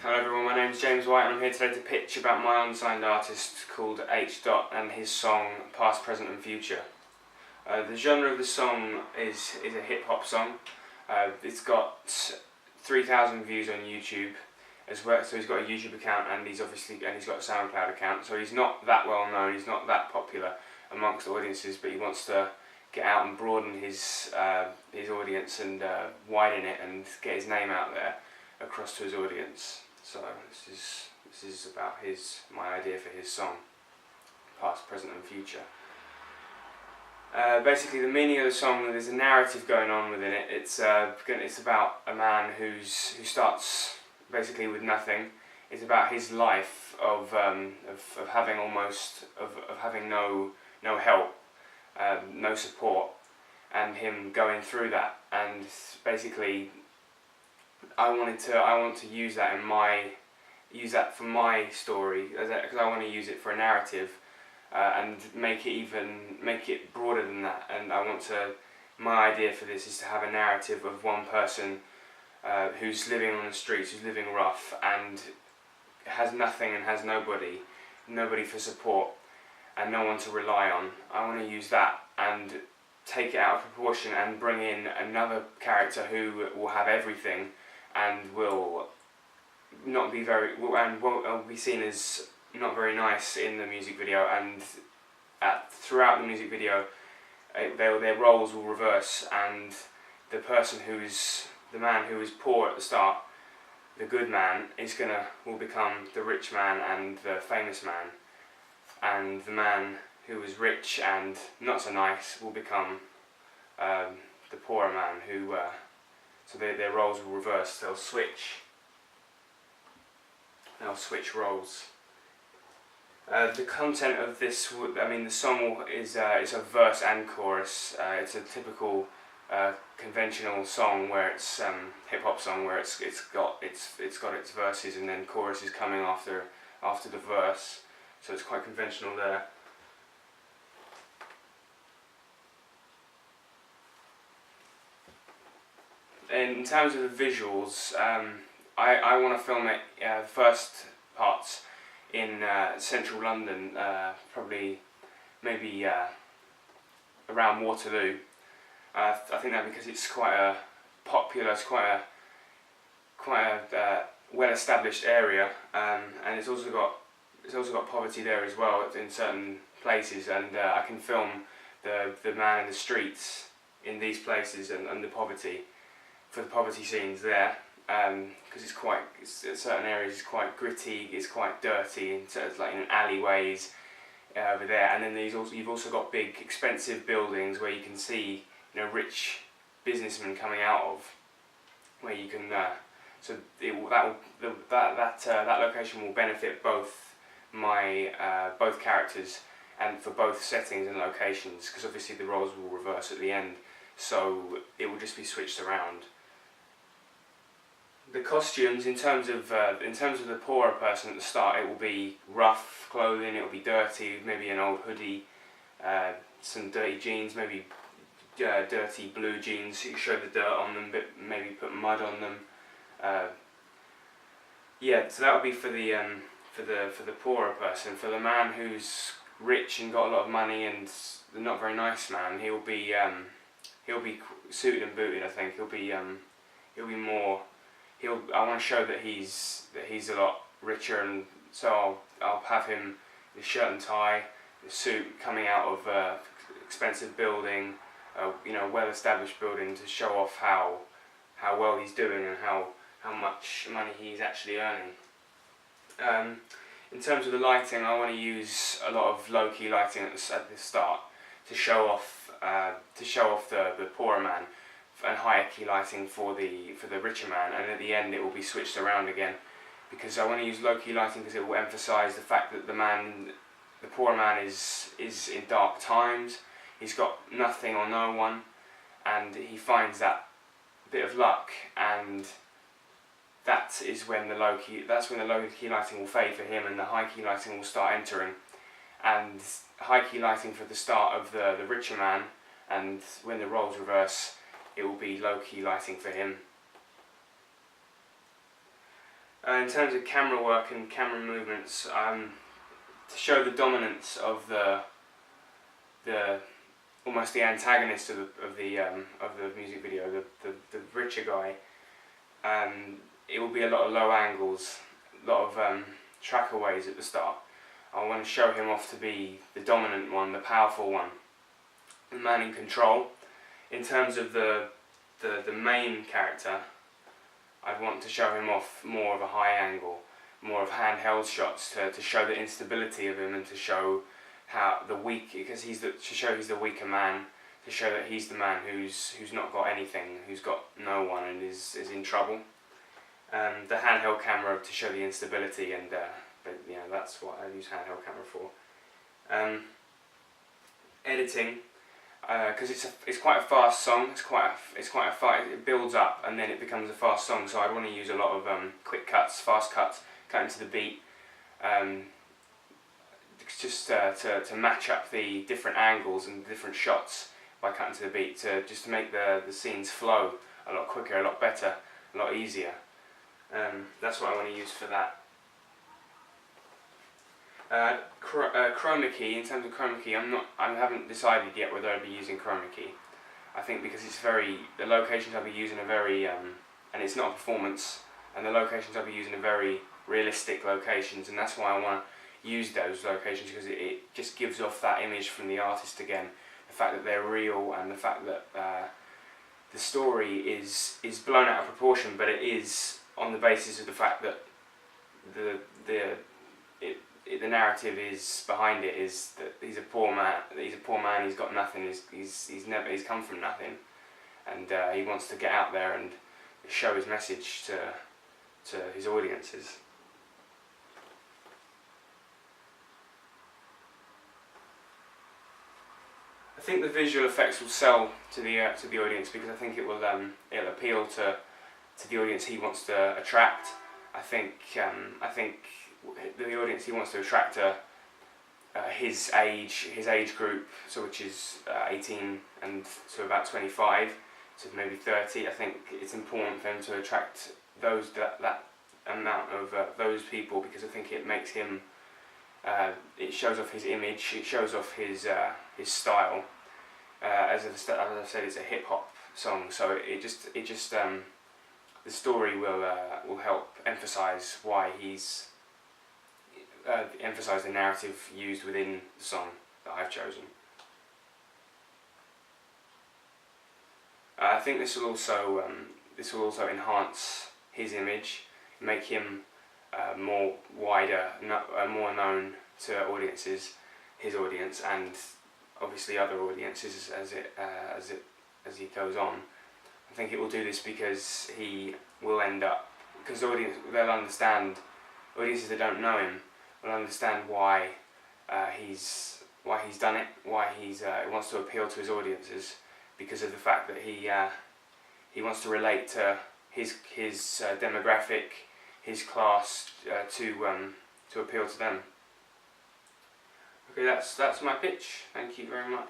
Hello everyone, my name is James White and I'm here today to pitch about my unsigned artist called H. Dot and his song Past, Present and Future. The genre of the song is a hip hop song. It's got 3,000 views on YouTube as well, so he's got a YouTube account and he's got a SoundCloud account. So he's not that well known, he's not that popular amongst audiences, but he wants to get out and broaden his audience and widen it and get his name out there across to his audience. So this is about my idea for his song, Past, Present and Future. Basically, the meaning of the song, there's a narrative going on within it. It's about a man who starts basically with nothing. It's about his life of having having no help, no support, and him going through that. And basically, I want to use that for my story, because I want to use it for a narrative. And make it broader than that. And my idea for this is to have a narrative of one person who's living on the streets, who's living rough, and has nothing and has nobody for support, and no one to rely on. I want to use that and take it out of proportion and bring in another character who will have everything and will be seen as not very nice in the music video, and throughout the music video their roles will reverse, and the man who is poor at the start, the good man, will become the rich man and the famous man, and the man who is rich and not so nice will become the poorer man so their roles will reverse. They'll switch roles. The content of this, the song is a verse and chorus. It's a typical conventional song where it's hip hop song where it's got its verses and then choruses coming after the verse. So it's quite conventional there. In terms of the visuals, I want to film it first parts in central London, maybe around Waterloo. I think that because it's quite a popular, it's quite a well-established area, and it's also got poverty there as well in certain places, and I can film the man in the streets in these places and the poverty for the poverty scenes there. Because in certain areas it's quite gritty, it's quite dirty, so it's like in alleyways over there. And then you've also got big expensive buildings where you can see rich businessmen coming out of, where you can that location will benefit both both characters and for both settings and locations, because obviously the roles will reverse at the end, so it will just be switched around. The costumes, in terms of the poorer person at the start, it will be rough clothing, it will be dirty, maybe an old hoodie, some dirty jeans, maybe dirty blue jeans, so you show the dirt on them, but maybe put mud on them. So that would be for the poorer person. For the man who's rich and got a lot of money and the not very nice man, he'll be suited and booted. I think he'll be more. I want to show that he's a lot richer, and so I'll have him the shirt and tie, the suit, coming out of expensive building, well-established building, to show off how well he's doing and how much money he's actually earning. In terms of the lighting, I want to use a lot of low-key lighting at the start to show off the poorer man, and higher key lighting for the richer man, and at the end it will be switched around again, because I want to use low key lighting because it will emphasise the fact that the poorer man is in dark times. He's got nothing or no one, and he finds that bit of luck, and that's when the low key lighting will fade for him, and the high key lighting will start entering. And high key lighting for the start of the richer man, and when the roles reverse, it will be low key lighting for him. In terms of camera work and camera movements, to show the dominance of the almost the antagonist of the music video, the richer guy, it will be a lot of low angles, a lot of trackaways at the start. I want to show him off to be the dominant one, the powerful one, the man in control. In terms of the main character, I'd want to show him off more of a high angle, more of handheld shots to show the instability of him and to show how because to show he's the weaker man, to show that he's the man who's not got anything, who's got no one and is in trouble. The handheld camera to show the instability, and that's what I use handheld camera for. Editing, because it's quite a fast song. It's quite a fight. It builds up and then it becomes a fast song. So I want to use a lot of quick cuts, fast cuts, cutting to the beat. Just to match up the different angles and different shots by cutting to the beat, just to make the scenes flow a lot quicker, a lot better, a lot easier. That's what I want to use for that. Chroma key. In terms of chroma key, I haven't decided yet whether I'll be using chroma key. I think because the locations I'll be using are very, and it's not a performance, and the locations I'll be using are very realistic locations, and that's why I want to use those locations, because it just gives off that image from the artist again, the fact that they're real and the fact that the story is blown out of proportion, but it is on the basis of the fact that the narrative is behind it is that he's a poor man, he's got nothing, he's come from nothing, and he wants to get out there and show his message to his audiences. I think the visual effects will sell to the audience, because I think it'll appeal to the audience he wants to attract. I think the audience he wants to attract are his age group, so which is 18 and to about 25 to maybe 30. I think it's important for him to attract that amount of those people, because I think it makes him. It shows off his image. It shows off his style. As I said, it's a hip hop song, so it just the story will help emphasise why he's emphasise the narrative used within the song that I've chosen. I think this will also enhance his image, make him more known to audiences, his audience, and obviously other audiences as he goes on. I think it will do this because he will end up, because audiences that don't know him will understand why he's done it, why he wants to appeal to his audiences, because of the fact that he wants to relate to his demographic, his class, to appeal to them. Okay, that's my pitch. Thank you very much.